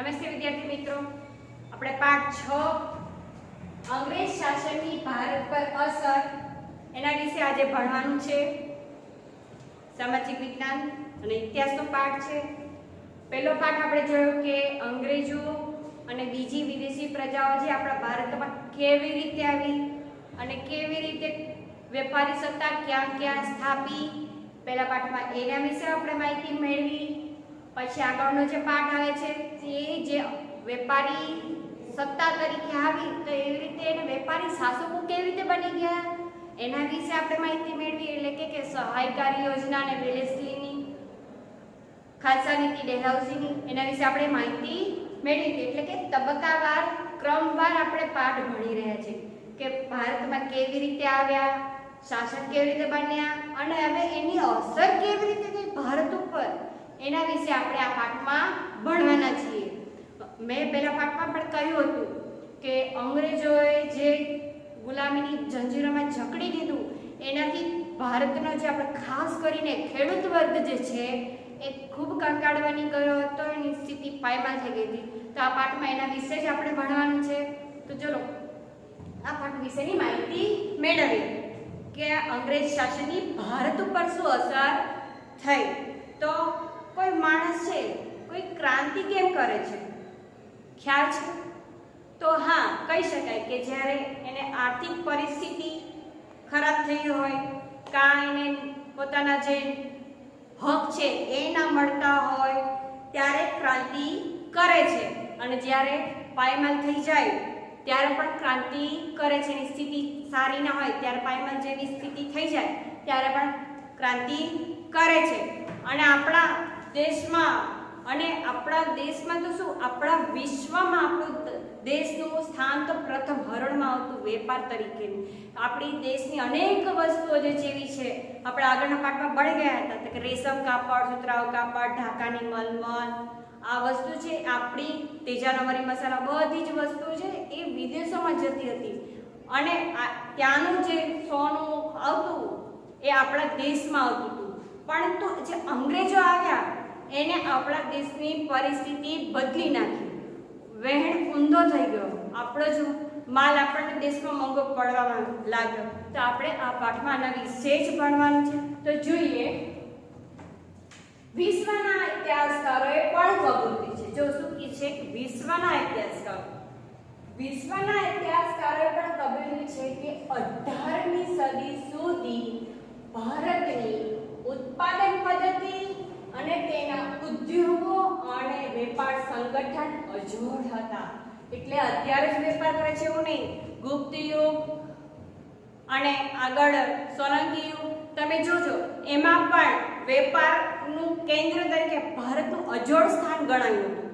નમસ્તે વિદ્યાર્થી મિત્રો, આપણે પાઠ 6 અંગ્રેજ શાસનની ભારત પર અસર એના વિશે આજે ભણવાનું છે. સામાજિક વિજ્ઞાન અને ઇતિહાસનો પાઠ છે. પહેલો પાઠ આપણે જોયો કે અંગ્રેજો અને બીજી વિદેશી પ્રજાઓ જે આપણા ભારતમાં કેવી રીતે આવી અને કેવી રીતે વેપારી સત્તા ક્યાં ક્યાં સ્થાપી. પહેલા પાઠમાં એના વિશે આપણે માહિતી મેળવી. પછી આગળનો જે પાઠ આવે છે તે જે વેપારી સત્તા તરીકે આવી તો એવી રીતે એને વેપારી શાસકો કેવી રીતે બની ગયા એના વિશે આપણે માહિતી મેળવી. એટલે કે સહાયકારી યોજના અને વેલેસ્લીની ખાલસા નીતિ ડેલહાઉસીની એના વિશે આપણે માહિતી મેળવી. એટલે કે તબક્કાવાર ક્રમવાર આપણે પાઠ ભણી રહ્યા છીએ કે ભારતમાં કેવી રીતે આવ્યા, શાસક કેવી રીતે બન્યા અને હવે એની અસર કેવી રીતે થઈ ભારત ઉપર, એના વિશે આપણે આ પાઠમાં ભણવાના છીએ. મેં પહેલા પાઠમાં પણ કહ્યું હતું કે અંગ્રેજોએ જે ગુલામીની જંજીરોમાં જકડી દીધું એનાથી ભારતનો જે આપણે ખાસ કરીને ખેડૂત વર્ગ જે છે એ ખૂબ કંગાળ બની ગયો હતો. એની સ્થિતિ પાયમાલ થઈ ગઈ હતી. તો આ પાઠમાં એના વિશે જ આપણે ભણવાનું છે. તો ચલો આ પાઠ વિશેની માહિતી મેળવીએ કે અંગ્રેજ શાસનની ભારત ઉપર શું અસર થઈ. તો કોઈ માણસ છે કોઈ ક્રાંતિ કેમ કરે છે, ખ્યાલ છે? તો હા, કહી શકાય કે જ્યારે એને આર્થિક પરિસ્થિતિ ખરાબ થઈ હોય, કાં એને પોતાના જે હક છે એ ના મળતા હોય ત્યારે ક્રાંતિ કરે છે. અને જ્યારે પાયમાલ થઈ જાય ત્યારે પણ ક્રાંતિ કરે છે. એની સ્થિતિ સારી ના હોય ત્યારે પાયમાલ જેવી સ્થિતિ થઈ જાય ત્યારે પણ ક્રાંતિ કરે છે. અને આપણા દેશમાં તો શું આપણા વિશ્વમાં આપણું દેશનું સ્થાન તો પ્રથમ હરોળમાં આવતું વેપાર તરીકે. આપણી દેશની અનેક વસ્તુઓ જેવી છે આપણે આગળના પાઠમાં ભણી ગયા હતા કે રેશમ કાપડ, સુતરાઉ કાપડ, ઢાકાની મલમલ, આ વસ્તુ છે આપણી તેજાનો મરી મસાલા, બધી જ વસ્તુ છે એ વિદેશોમાં જતી હતી. અને ત્યાંનું જે સોનું આવતું એ આપણા દેશમાં આવતું હતું. પરંતુ જે અંગ્રેજો આવ્યા એને આપણા દેશની પરિસ્થિતિ બદલી નાખી. વહેણ ઊંધો થઈ ગયો. આપણો જ માલ આપણને દેશમાં મોંઘો પડવા લાગ્યો. તો આપણે આ પાઠમાં આના વિશે જ ભણવાનું છે. તો જોઈએ, વિશ્વના ઇતિહાસકારોએ પણ કબૂલ કરી છે. જો શું કહે છે કે વિશ્વના ઇતિહાસકારોએ પણ કબૂલ્યું છે કે 18મી સદી સુધી ભારતની ઉત્પાદન પદ્ધતિ અને તેના ઉદ્યોગો અને વેપાર સંગઠન અજોડ હતા. એટલે અત્યારે જ વેપાર કરે છે એવું નહીં. ગુપ્ત યુગ અને આગળ સોલંકી યુગ તમે જોજો એમાં પણ વેપારનું કેન્દ્ર તરીકે ભારતનું અજોડ સ્થાન ગણાયું હતું.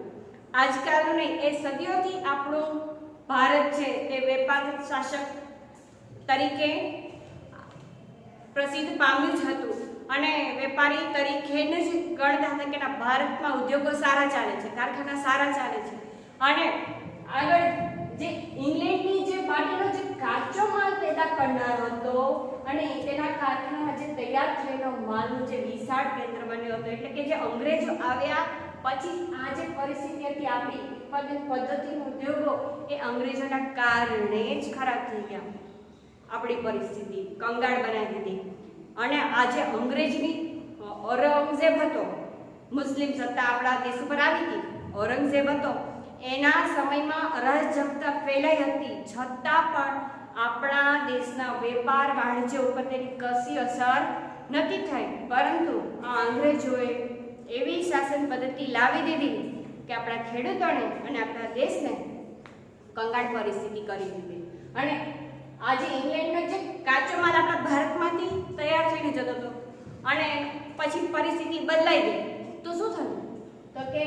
આજકાલનું નહીં, એ સદીઓથી આપણું ભારત છે તે વેપાર શાસક તરીકે પ્રસિદ્ધ પામ્યું જ હતું. અને વેપારી તરીકેનું જ ગણતા હતા કે ભારતમાં ઉદ્યોગો સારા ચાલે છે, કારખાના સારા ચાલે છે. અને આગળ જે ઇંગ્લેન્ડની જે માટેનો જે કાચો માલ પેદા કરનાર હતો અને તેના કારખાનામાં જે તૈયાર થયેલો માલનું જે વિશાળ કેન્દ્ર બન્યો હતો. એટલે કે જે અંગ્રેજો આવ્યા પછી આ જે પરિસ્થિતિ હતી આપણી ઉત્પાદન પદ્ધતિ, ઉદ્યોગો એ અંગ્રેજોના કારણે જ ખરાબ થઈ ગયા. આપણી પરિસ્થિતિ કંગાળ બનાવી દીધી. અને આજે અંગ્રેજની ઔરંગઝેબ હતો, મુસ્લિમ સત્તા આપણા દેશ ઉપર આવી હતી. ઔરંગઝેબ હતો, એના સમયમાં અરાજકતા ફેલાઈ હતી, છતાં પણ આપણા દેશના વેપાર વાણિજ્ય ઉપર તેની કશી અસર નથી થઈ. પરંતુ આ અંગ્રેજોએ એવી શાસન પદ્ધતિ લાવી દીધી કે આપણા ખેડૂતોને અને આપણા દેશને કંગાળ પરિસ્થિતિ કરી દીધી. અને આજે ઇંગ્લેન્ડનો જે કાચો માલ આપણા ભારતમાંથી તૈયાર થઈને જતો હતો અને પછી પરિસ્થિતિ બદલાઈ ગઈ તો શું થયું? તો કે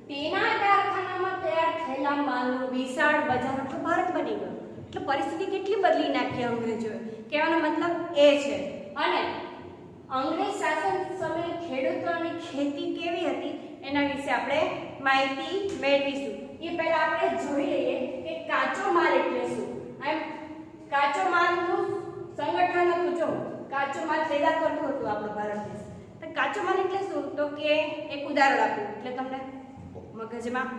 તેના કારખાનામાં તૈયાર થયેલા માલનું વિશાળ બજાર આપણું ભારત બની ગયું. એટલે પરિસ્થિતિ કેટલી બદલી નાખી અંગ્રેજોએ, કહેવાનો મતલબ એ છે. અને અંગ્રેજ શાસન સમયે ખેડૂતોની ખેતી કેવી હતી એના વિશે આપણે માહિતી મેળવીશું. એ પહેલા આપણે જોઈ લઈએ કે કાચો માલ એટલે શું. કાચો માલનું સંગઠન હતું. જો કાચો માલ પેદા કરતું હતું આપણો ભારત દેશ, તો કાચો માલ એટલે શું? તો કે એક ઉદાહરણ આપું એટલે તમને મગજમાં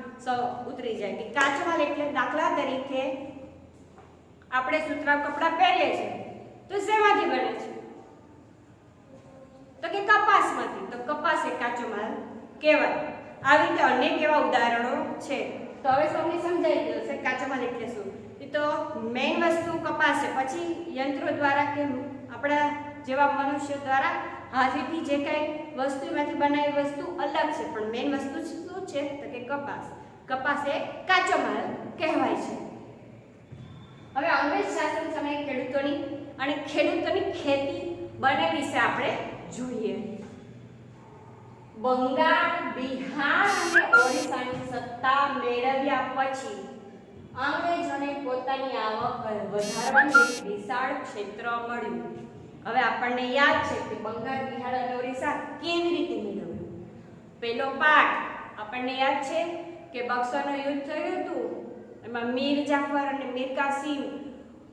ઉતરી જાય કે કાચો માલ એટલે દાખલા તરીકે આપણે સુતરાઉ કપડાં પહેરીએ છીએ તો શેમાંથી બને છે? તો કે કપાસમાંથી. તો કપાસ એ કાચો માલ કહેવાય. આવી રીતે અનેક એવા ઉદાહરણો છે. તો હવે તમને સમજાઈ ગયું છે કાચો માલ એટલે શું. તો મેઇન વસ્તુ કપાસ છે, પછી યંત્રો દ્વારા કે આપણા જેવા મનુષ્ય દ્વારા હાથેથી જે કંઈ વસ્તુમાંથી બનાવેલી વસ્તુ અલગ છે, પણ મેઇન વસ્તુ શું છે? તો કે કપાસ. કપાસ એ કાચો માલ કહેવાય છે. હવે અંગ્રેજ શાસન સમયે ખેડૂતોની અને ખેડૂતોની ખેતી બંને વિશે આપણે જોઈએ. બંગાળ, બિહાર અને ઓડિશાની સત્તા મેળવ્યા પછી અંગ્રેજોને પોતાની આવક વધારવાનું એક વિશાળ ક્ષેત્ર મળ્યું. હવે આપણને યાદ છે કે બંગાળ, બિહાર અને ઓડિશા કેવી રીતે મેળવ્યું. પહેલો પાઠ આપણને યાદ છે કે બક્સરનું યુદ્ધ થયું હતું. એમાં મીર જાફર અને મીર કાસિમ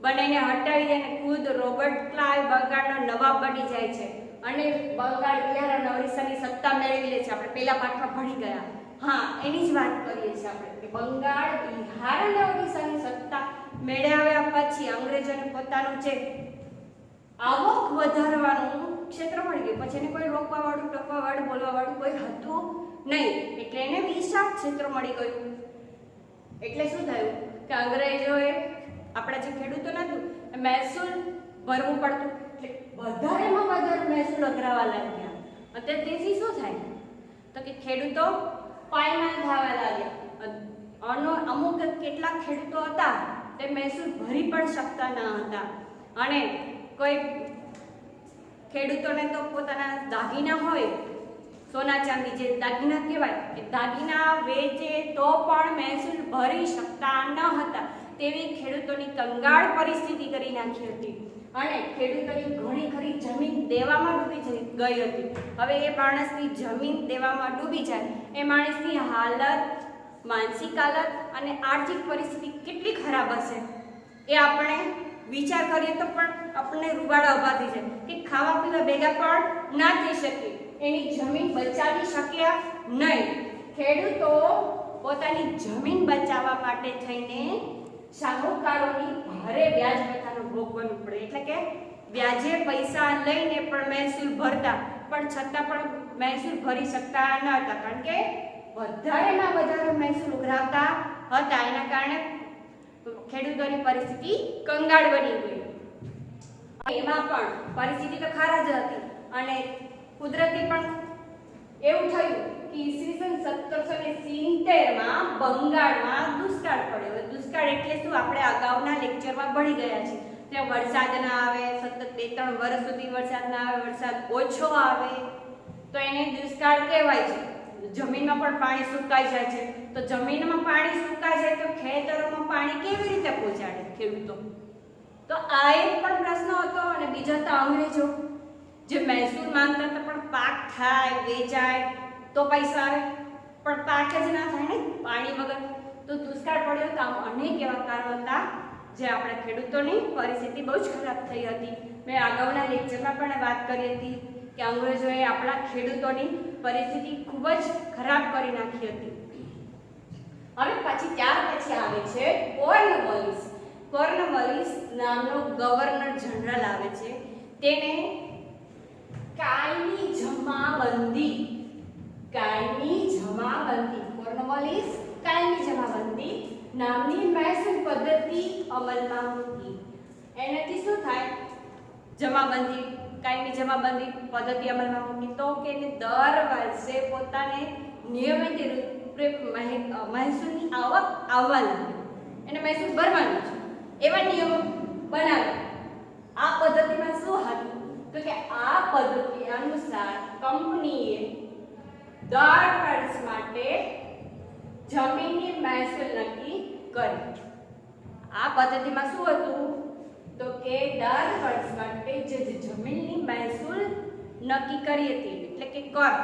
બંનેને હટાવી અને ખુદ રોબર્ટ ક્લાઇવ બંગાળનો નવાબ બની જાય છે અને બંગાળ, બિહાર અને ઓડિશાની સત્તા મેળવી લે છે. આપણે પહેલા પાઠમાં ભણી ગયા. હા, એની જ વાત કરીએ છીએ આપણે કે બંગાળ, બિહાર અને ઓડિશાની સત્તા મેળવ્યા પછી અંગ્રેજોને પોતાનું જે આવક વધારવાનું ક્ષેત્ર મળી ગયું. પછી એને કોઈ રોકવા વાળું, ટોકવા વાળું, બોલવા વાળું કોઈ હતું નહીં. એટલે એને વિશાળ ક્ષેત્ર મળી ગયું. એટલે શું થયું કે અંગ્રેજોએ આપણા જે ખેડૂતો નતું એ મહેસૂલ ભરવું પડતું. એટલે વધારેમાં વધારે મહેસૂલ અઘરાવા લાગ્યા. અને તેથી શું થાય તો કે ખેડૂતો પાયમાલ થવા લાગ્યા. અમુક કેટલાક ખેડૂતો હતા તે મહેસૂલ ભરી પણ શકતા ન હતા. અને કોઈ ખેડૂતોને તો પોતાના દાગીના હોય, સોના ચાંદી જે દાગીના કહેવાય, એ દાગીના વેચે તો પણ મહેસૂલ ભરી શકતા ન હતા. તેવી ખેડૂતોની કંગાળ પરિસ્થિતિ કરી નાખી હતી અને ખેડૂતોની ઘણી ખરી જમીન દેવામાં ડૂબી ગઈ હતી. હવે એ માણસની જમીન દેવામાં ડૂબી જાય, એ માણસની હાલત, માનસિક હાલત અને આર્થિક પરિસ્થિતિ કેટલી ખરાબ હશે એ આપણે વિચાર કરીએ તો પણ આપણને રૂવાડા ઊભા થઈ જાય કે ખાવા પીવા ભેગા પણ ના થઈ શકે. એની જમીન બચાવી શક્યા નહીં. ખેડૂતો પોતાની જમીન બચાવવા માટે થઈને શાહુકારોની ભારે વ્યાજ પ્રથાનો ભોગ બનવું પડે. એટલે કે વ્યાજે પૈસા લઈને પણ મહેસૂલ ભરતા, પણ છતાં પણ મહેસૂલ ભરી શકતા ન હતા, કારણ કે વધારેમાં વધારે મહેસૂલ ઉઘરાવતા હતા. એના કારણે ખેડૂતોની પરિસ્થિતિ કંગાળ બની ગઈ. એમાં પણ પરિસ્થિતિ તો ખરાબ જ હતી અને કુદરતી પણ એવું થયું કે ઈસવીસન 1770માં બંગાળમાં દુષ્કાળ પડ્યો. દુષ્કાળ એટલે શું આપણે અગાઉના લેક્ચરમાં ભણી ગયા છીએ. ત્યાં વરસાદ ના આવે, સતત 2-3 વર્ષ સુધી વરસાદ ના આવે, વરસાદ ઓછો આવે તો એને દુષ્કાળ કહેવાય છે. જમીનમાં પણ પાણી સુકાઈ જાય છે. તો જમીનમાં પાણી સુકાઈ જાય તો ખેતરોમાં પાણી કેવી રીતે પહોંચાડે ખેડૂતો? તો આ એક પણ પ્રશ્ન હતો. અને બીજા તો અંગ્રેજો જે મહેસૂલ માંગતા હતા, પણ પાક થાય, વેચાય તો પૈસા આવે, પણ પાક જ ના થાય ને પાણી વગર. તો દુષ્કાળ પડ્યો. તો આમ અનેક એવા કારણો હતા જે આપણા ખેડૂતોની પરિસ્થિતિ બહુ જ ખરાબ થઈ હતી. મેં અગાઉના લેક્ચરમાં પણ વાત કરી હતી કે અંગ્રેજોએ આપણા ખેડૂતોની પરિસ્થિતિ ખૂબ જ ખરાબ કરી નાખી હતી. હવે પછી ત્યાર પછી આવે છે કોર્નવોલિસ. કોર્નવોલિસ નામનો ગવર્નર જનરલ આવે છે. તેને કાયમી જમાબંધી કોર્નવોલિસ કાયમી જમાબંધી નામની મહેસૂલ પદ્ધતિ અમલમાં મૂકી. એનાથી શું થાય? જમાબંધી, કાયમી જમાબંધી પદ્ધતિ અમલમાં મૂકી તો કે દર વર્ષે પોતાને નિયમિત રૂપે મહેસૂલની આવક આવવા લાગે, એને મહેસૂલ ભરવાનું છે એવા નિયમો બનાવ્યા. આ પદ્ધતિમાં શું હતું તો કે આ પદ્ધતિ અનુસાર કંપનીએ દર વર્ષ માટે જમીનની મહેસૂલ નક્કી કરી. આ પદ્ધતિમાં શું હતું તો કે દર વર્ષ માટે જે જમીનની મહેસૂલ નક્કી કરી હતી, એટલે કે કર,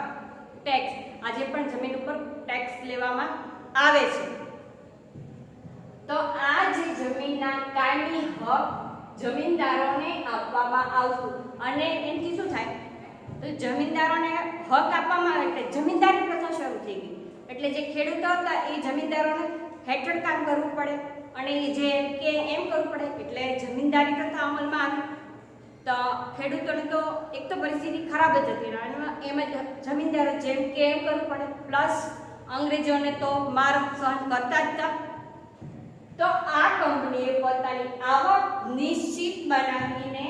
ટેક્સ, આજે પણ જમીન ઉપર ટેક્સ લેવામાં આવે છે. તો આ જે જમીનના કાયમી હક જમીનદારોને આપવામાં આવતું. અને એનાથી શું થાય તો જમીનદારોને હક આપવામાં આવે એટલે જમીનદારી પ્રથા શરૂ થઈ ગઈ. એટલે જે ખેડૂતો હતા એ જમીનદારોને હેઠળ કામ કરવું પડે અને જે કે એમ કરવું પડે એટલે જમીનદારી પ્રથા અમલમાં આવી. તો ખેડૂતોને તો એક તો પરિસ્થિતિ ખરાબ જ હતી અને એમ જ જમીનદારો જેમ કે એમ કરવું પડે, પ્લસ અંગ્રેજોને તો માર સહન કરતા જ હતા. તો આ કંપનીએ પોતાની આવક નિશ્ચિત બનાવીને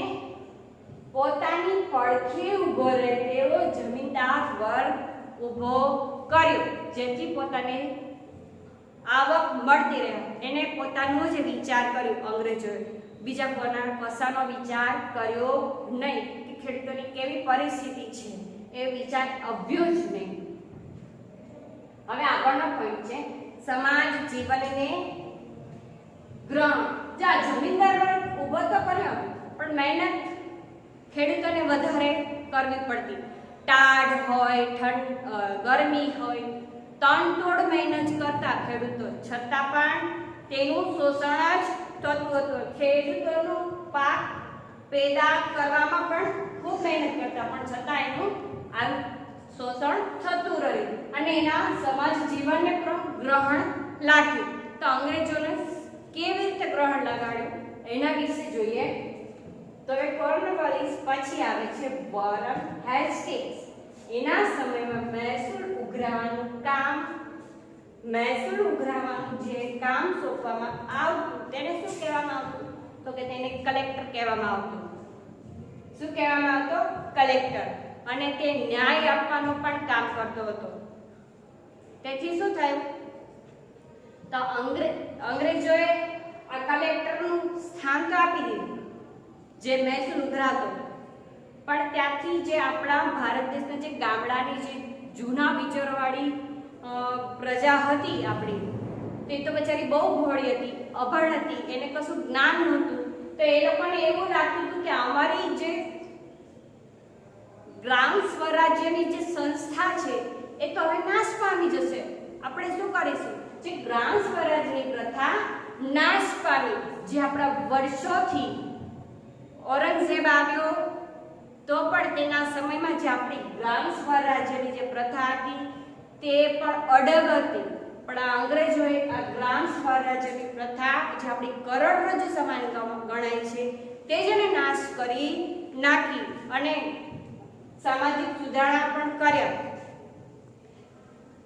પોતાની પડખે ઊભો રહે તેવો જમીનદાર વર્ગ ઊભો કર્યો, જેથી પોતાને આવક મળતી રહે. એને પોતાનો જ વિચાર કર્યો અંગ્રેજોએ, બીજા કોના કશાનો વિચાર કર્યો નહીં કે ખેડૂતોની કેવી પરિસ્થિતિ છે એ વિચાર આવ્યો જ નહીં. હવે આગળનો પોઈન્ટ છે સમાજ જીવનને ગ્રહણ. જા જમીનદાર વર્ગ ઊભો તો કર્યો પણ મહેનત ખેડૂતોને વધારે કરવી પડતી. ટાઢ હોય, ગરમી હોય, તનતોડ મહેનત કરતા ખેડૂતો, છતાં પણ તેનું શોષણ જ થતું હતું. ખેડૂતોનો પાક પેદા કરવામાં પણ ખૂબ મહેનત કરતા પણ છતાં એનું આ શોષણ થતું રહ્યું અને એના સમાજ જીવનને પણ ગ્રહણ લાગ્યું. તો અંગ્રેજોને કેવી રીતે ગ્રહણ લગાડ્યું એના વિશે જોઈએ. તો એ કોર્નવાલિસ પછી આવે છે વોરન હેસ્ટિંગ્સ. એના સમયમાં મહેસૂલ ઉઘરાવવાનું જે કામ સોંપવામાં આવતું તેને શું કહેવામાં આવતું? તો કે તેને કલેક્ટર કહેવામાં આવતું. શું કહેવામાં આવતું? કલેક્ટર. અને તે ન્યાય આપવાનું પણ કામ કરતો હતો. તેથી શું થયું? તો અંગ્રેજોએ આ કલેક્ટરનું સ્થાન તો આપી દીધું જે મહેસૂલ ઉઘરાવતો, પણ ત્યાંથી જે આપણા ભારત દેશના જે ગામડાની જે જૂના વિચારવાળી પ્રજા હતી આપણી, તે તો બચારી બહુ ભોળી હતી, અભણ હતી, એને કશું જ્ઞાન નહોતું. તો એ લોકોને એવું લાગતું હતું કે અમારી જે ગ્રામ સ્વરાજ્યની જે સંસ્થા છે એ તો હવે નાશ પામી જશે. આપણે શું કરીશું? જે ગ્રામ સ્વરાજ્યની પ્રથા નાશ પામી, જે આપણા વર્ષોથી ઔરંગઝેબ આવ્યો તો પણ તેના સમયમાં જે આપણી ગ્રામ સ્વરાજ્યની જે પ્રથા હતી તે પણ અડગ હતી. પણ આ અંગ્રેજોએ આ ગ્રામ સ્વરાજ્યની પ્રથા જે આપણી કરોડરજ્જુ સમાન ગણાય છે તે જ એને નાશ કરી નાખી અને સામાજિક સુધારણા પણ કર્યા.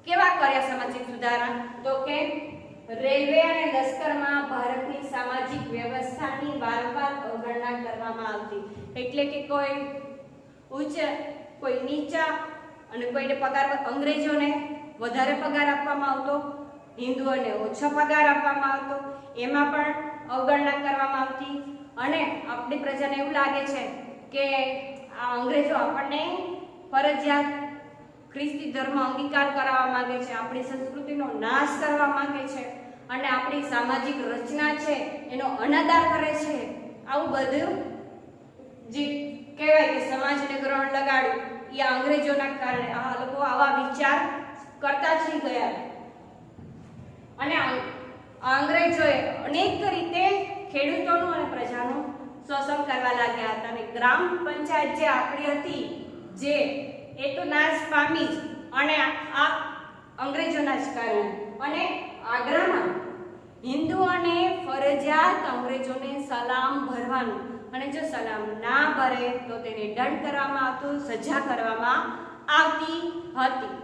કેવા કર્યા સામાજિક સુધારણા? તો કે રેલવે અને લશ્કરમાં ભારતની સામાજિક વ્યવસ્થાની વારંવાર અવગણના કરવામાં આવતી. એટલે કે કોઈ ઉચ્ચ, કોઈ નીચા અને કોઈને પગાર, અંગ્રેજોને વધારે પગાર આપવામાં આવતો, હિન્દુઓને ઓછો પગાર આપવામાં આવતો, એમાં પણ અવગણના કરવામાં આવતી. અને આપણી પ્રજાને એવું લાગે છે કે આ અંગ્રેજો આપણને ફરજિયાત ખ્રિસ્તી ધર્મ અંગીકાર કરાવવા માંગે છે, આપણી સંસ્કૃતિનો નાશ કરવા માંગે છે અને આપણી સામાજિક રચના છે એનો અનાદર કરે છે. આવું બધું જે કહેવાય કે સમાજને ગ્રહણ લગાડ્યું એ અંગ્રેજોના કારણે આ લોકો આવા વિચાર કરતા થઈ ગયા અને અંગ્રેજોએ અનેક રીતે ખેડૂતોનું અને પ્રજાનું શોષણ કરવા લાગ્યા હતા. અને ગ્રામ પંચાયત જે આપણી હતી જે એ તો નાશ પામી જ અને આ અંગ્રેજોના જ કારણે. અને આગ્રામાં હિન્દુઓને ફરજિયાત અંગ્રેજોને સલામ ભરવાનું અને જો સલામ ના ભરે તો તેને દંડ કરવામાં આવતો, સજા કરવામાં આવતી હતી.